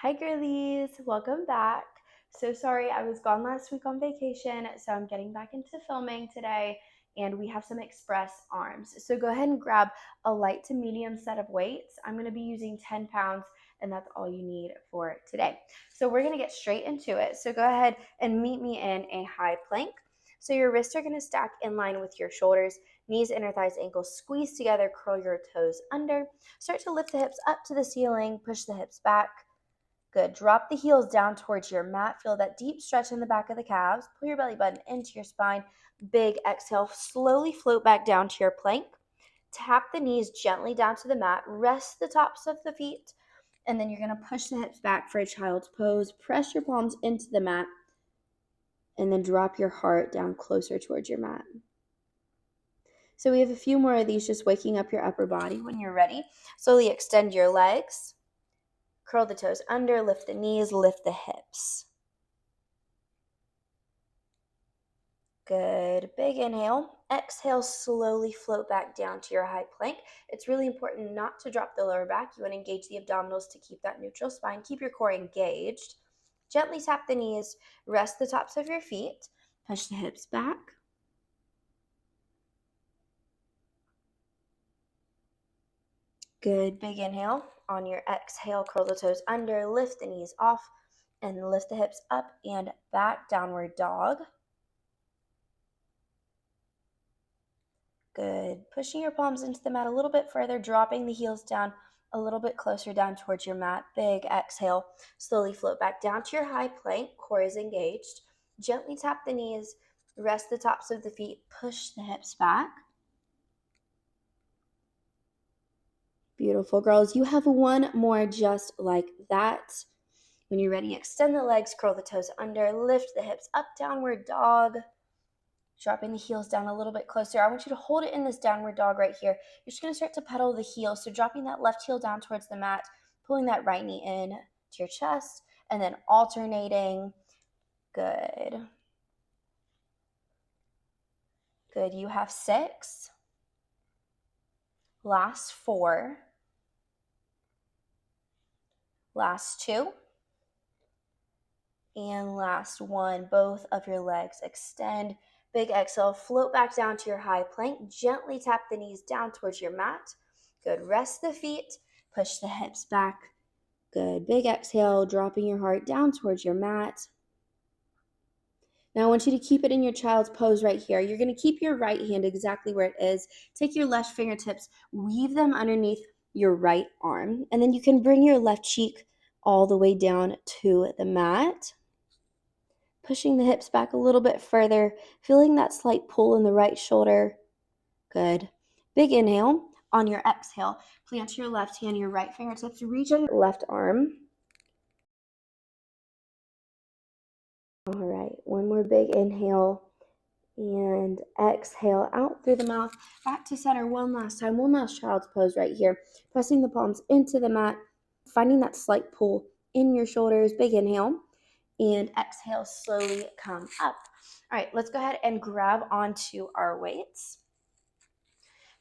Hi girlies, welcome back. So sorry I was gone last week on vacation, so I'm getting back into filming today and we have some express arms. So go ahead and grab a light to medium set of weights. I'm gonna be using 10 pounds and that's all you need for today. So we're gonna get straight into it. So go ahead and meet me in a high plank. So your wrists are gonna stack in line with your shoulders, knees, inner thighs, ankles squeeze together, curl your toes under. Start to lift the hips up to the ceiling, push the hips back. Good. Drop the heels down towards your mat. Feel that deep stretch in the back of the calves. Pull your belly button into your spine. Big exhale. Slowly float back down to your plank. Tap the knees gently down to the mat. Rest the tops of the feet. And then you're going to push the hips back for a child's pose. Press your palms into the mat. And then drop your heart down closer towards your mat. So we have a few more of these, just waking up your upper body. When you're ready, slowly extend your legs. Curl the toes under, lift the knees, lift the hips. Good. Big inhale. Exhale, slowly float back down to your high plank. It's really important not to drop the lower back. You want to engage the abdominals to keep that neutral spine. Keep your core engaged. Gently tap the knees. Rest the tops of your feet. Push the hips back. Good. Big inhale. On your exhale, curl the toes under, lift the knees off, and lift the hips up and back, downward dog. Good. Pushing your palms into the mat a little bit further, dropping the heels down a little bit closer down towards your mat. Big exhale. Slowly float back down to your high plank. Core is engaged. Gently tap the knees. Rest the tops of the feet. Push the hips back. Beautiful, girls. You have one more just like that. When you're ready, extend the legs, curl the toes under, lift the hips up, downward dog. Dropping the heels down a little bit closer. I want you to hold it in this downward dog right here. You're just going to start to pedal the heel. So dropping that left heel down towards the mat, pulling that right knee in to your chest, and then alternating. Good. Good. You have 6. Last 4. Last 2. And last 1. Both of your legs extend. Big exhale. Float back down to your high plank. Gently tap the knees down towards your mat. Good. Rest the feet. Push the hips back. Good. Big exhale, dropping your heart down towards your mat. Now I want you to keep it in your child's pose right here. You're going to keep your right hand exactly where it is. Take your left fingertips, weave them underneath your right arm, and then you can bring your left cheek all the way down to the mat. Pushing the hips back a little bit further, feeling that slight pull in the right shoulder. Good. Big inhale. On your exhale, plant your left hand, your right fingertips, reach on your left arm. All right, one more big inhale and exhale out through the mouth, back to center one last time, one last child's pose right here. Pressing the palms into the mat, finding that slight pull in your shoulders, big inhale, and exhale, slowly come up. All right, let's go ahead and grab onto our weights.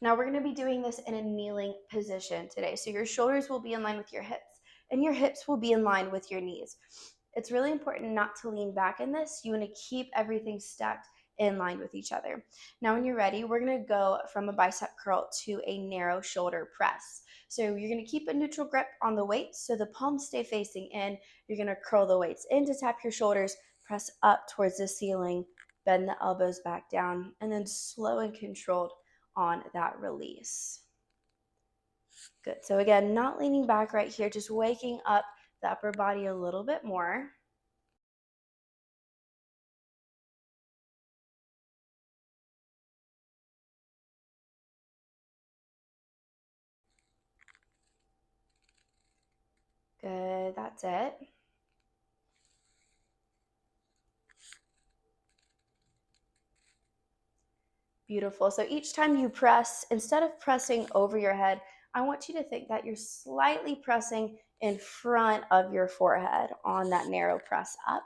Now we're gonna be doing this in a kneeling position today. So your shoulders will be in line with your hips and your hips will be in line with your knees. It's really important not to lean back in this. You want to keep everything stacked in line with each other. Now when you're ready, we're going to go from a bicep curl to a narrow shoulder press. So you're going to keep a neutral grip on the weights so the palms stay facing in. You're going to curl the weights in to tap your shoulders, press up towards the ceiling, bend the elbows back down, and then slow and controlled on that release. Good. So again, not leaning back right here, just waking up the upper body a little bit more. Good, that's it. Beautiful. So each time you press, instead of pressing over your head, I want you to think that you're slightly pressing in front of your forehead on that narrow press up.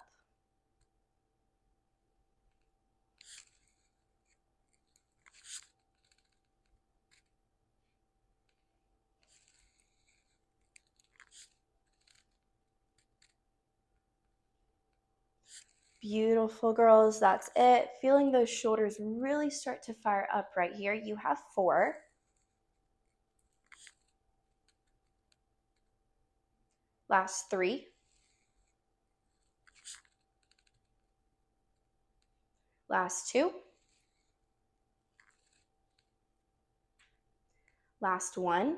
Beautiful, girls. That's it. Feeling those shoulders really start to fire up right here. You have 4. Last 3. Last 2. Last 1.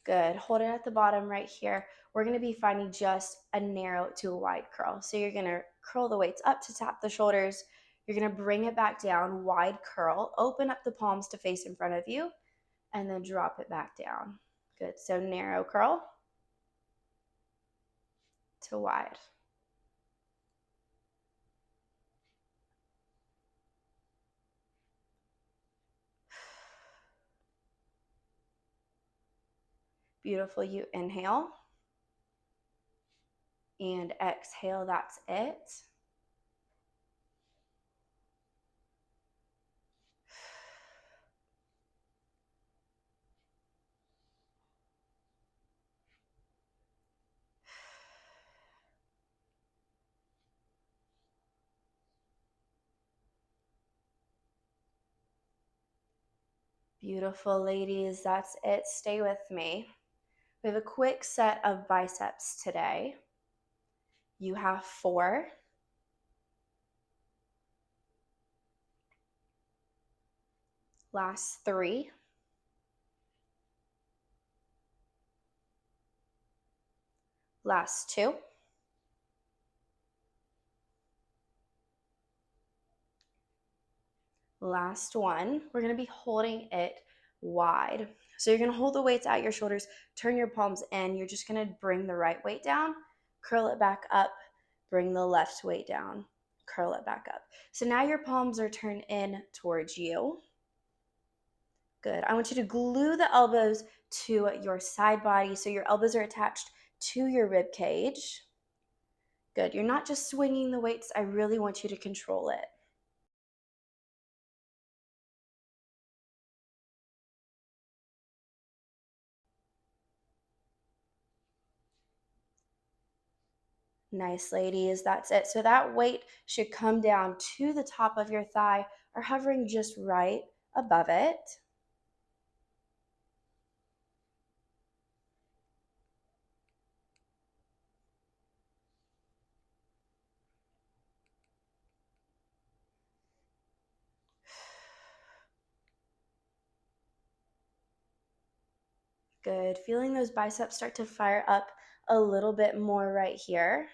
Good. Hold it at the bottom right here. We're going to be finding just a narrow to a wide curl. So you're going to curl the weights up to tap the shoulders. You're going to bring it back down, wide curl. Open up the palms to face in front of you, and then drop it back down. Good. So narrow curl to wide. Beautiful. You inhale and exhale. That's it. Beautiful, ladies. That's it. Stay with me. We have a quick set of biceps today. You have 4. Last 3. Last 2. Last 1. We're going to be holding it wide. So you're going to hold the weights at your shoulders, turn your palms in. You're just going to bring the right weight down, curl it back up, bring the left weight down, curl it back up. So now your palms are turned in towards you. Good. I want you to glue the elbows to your side body so your elbows are attached to your rib cage. Good. You're not just swinging the weights. I really want you to control it. Nice, ladies. That's it. So that weight should come down to the top of your thigh or hovering just right above it. Good. Feeling those biceps start to fire up a little bit more right here.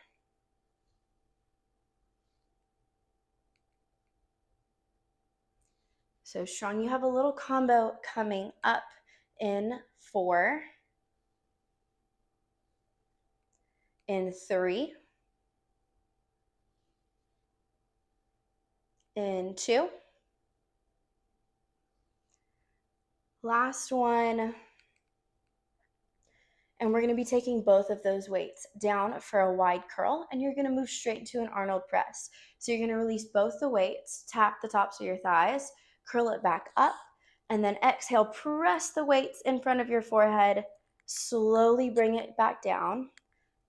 So strong. You have a little combo coming up in 4, in 3, in 2. Last one. And we're going to be taking both of those weights down for a wide curl, and you're going to move straight into an Arnold press. So you're going to release both the weights, tap the tops of your thighs, curl it back up, and then exhale, press the weights in front of your forehead, slowly bring it back down,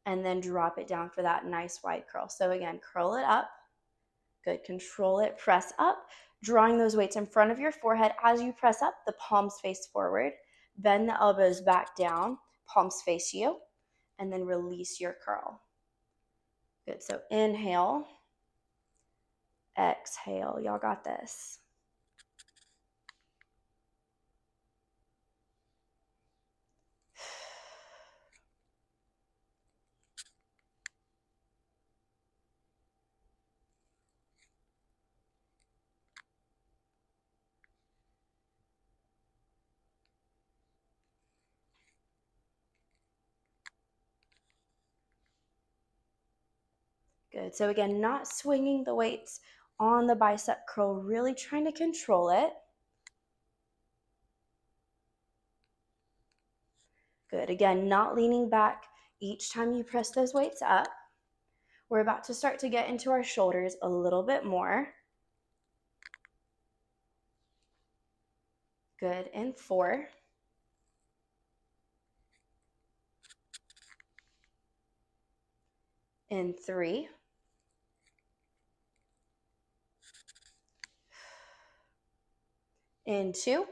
and then drop it down for that nice wide curl. So again, curl it up. Good. Control it. Press up, drawing those weights in front of your forehead. As you press up, the palms face forward. Bend the elbows back down. Palms face you. And then release your curl. Good. So inhale. Exhale. Y'all got this. Good. So again, not swinging the weights on the bicep curl, really trying to control it. Good. Again, not leaning back each time you press those weights up. We're about to start to get into our shoulders a little bit more. Good. In 4. In 3. in 2.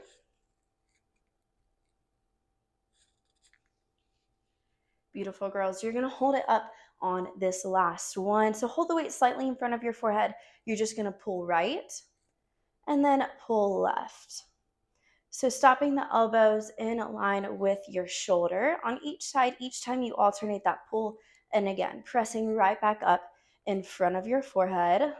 Beautiful, girls. You're going to hold it up on this last one. So hold the weight slightly in front of your forehead. You're just going to pull right and then pull left. So stopping the elbows in line with your shoulder on each side. Each time you alternate that pull, and again, pressing right back up in front of your forehead.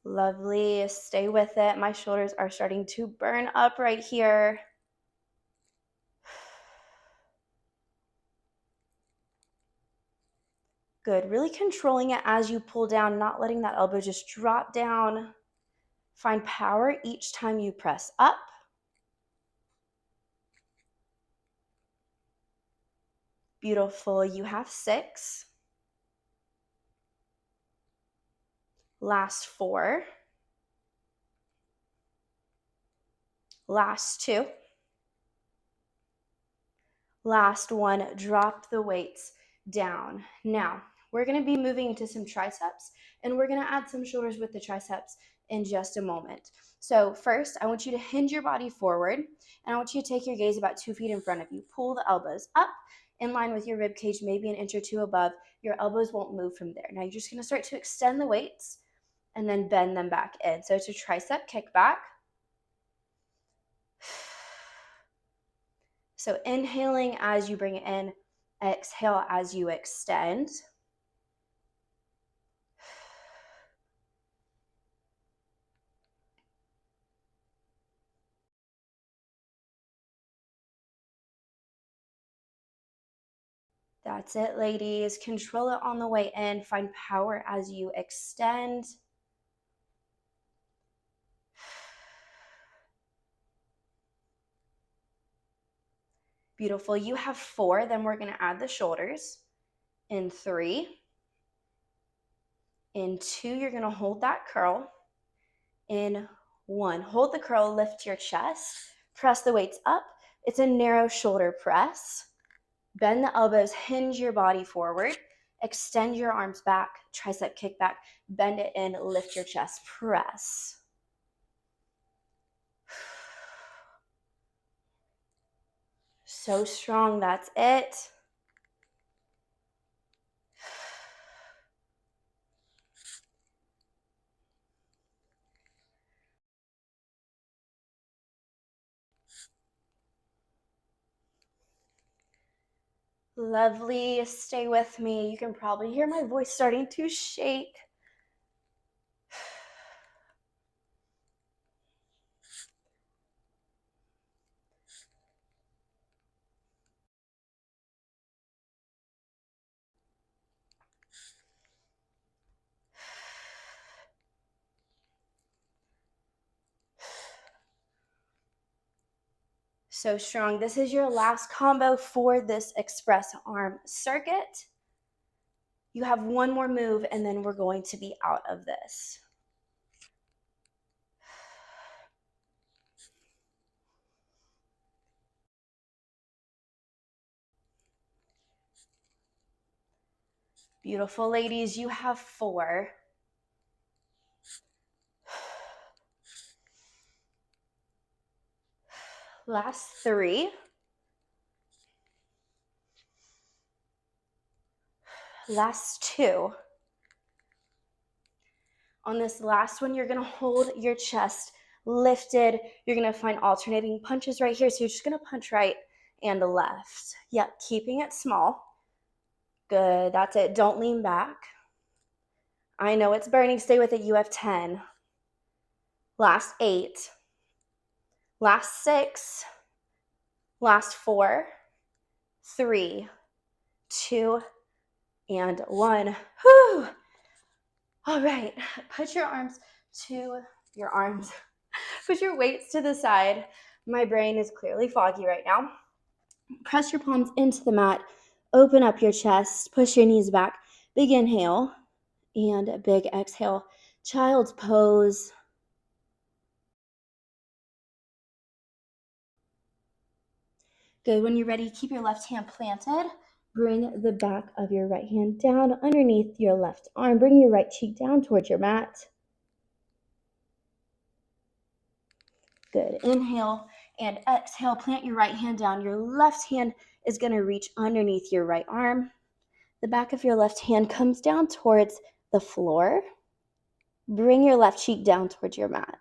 Lovely. Stay with it. My shoulders are starting to burn up right here. Good. Really controlling it as you pull down, not letting that elbow just drop down. Find power each time you press up. Beautiful. You have 6. Last 4. Last 2. Last 1. Drop the weights down. Now, we're going to be moving into some triceps, and we're going to add some shoulders with the triceps in just a moment. So first, I want you to hinge your body forward, and I want you to take your gaze about 2 feet in front of you. Pull the elbows up in line with your rib cage, maybe an inch or 2 above. Your elbows won't move from there. Now you're just going to start to extend the weights and then bend them back in. So it's a tricep kickback. So inhaling as you bring it in, exhale as you extend. That's it, ladies. Control it on the way in. Find power as you extend. Beautiful. You have 4. Then we're going to add the shoulders. In 3. In 2, you're going to hold that curl. In 1, hold the curl, lift your chest. Press the weights up. It's a narrow shoulder press. Bend the elbows, hinge your body forward. Extend your arms back, tricep kick back. Bend it in, lift your chest, press. So strong, that's it. Lovely, stay with me. You can probably hear my voice starting to shake. So strong. This is your last combo for this express arm circuit. You have one more move and then we're going to be out of this. Beautiful, ladies. You have 4. Last 3. Last 2. On this last one, you're going to hold your chest lifted. You're going to find alternating punches right here. So you're just going to punch right and left. Yep, keeping it small. Good, that's it. Don't lean back. I know it's burning. Stay with it. You have 10. Last 8. Last 6. Last 4. 3, 2, and 1. Whew. All right, put your arms to your arms. Put your weights to the side. My brain is clearly foggy right now. Press your palms into the mat. Open up your chest. Push your knees back. Big inhale and a big exhale. Child's pose. Good. When you're ready, keep your left hand planted. Bring the back of your right hand down underneath your left arm. Bring your right cheek down towards your mat. Good. Inhale and exhale. Plant your right hand down. Your left hand is going to reach underneath your right arm. The back of your left hand comes down towards the floor. Bring your left cheek down towards your mat.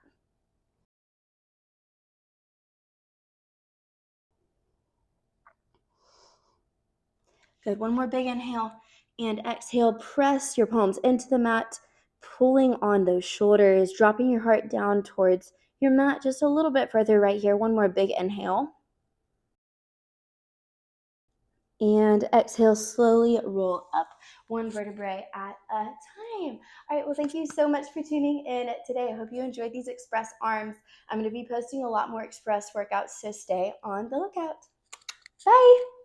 Good. One more big inhale and exhale. Press your palms into the mat, pulling on those shoulders, dropping your heart down towards your mat just a little bit further right here. One more big inhale. And exhale, slowly roll up one vertebrae at a time. All right, well, thank you so much for tuning in today. I hope you enjoyed these express arms. I'm going to be posting a lot more express workouts, so stay on the lookout. Bye.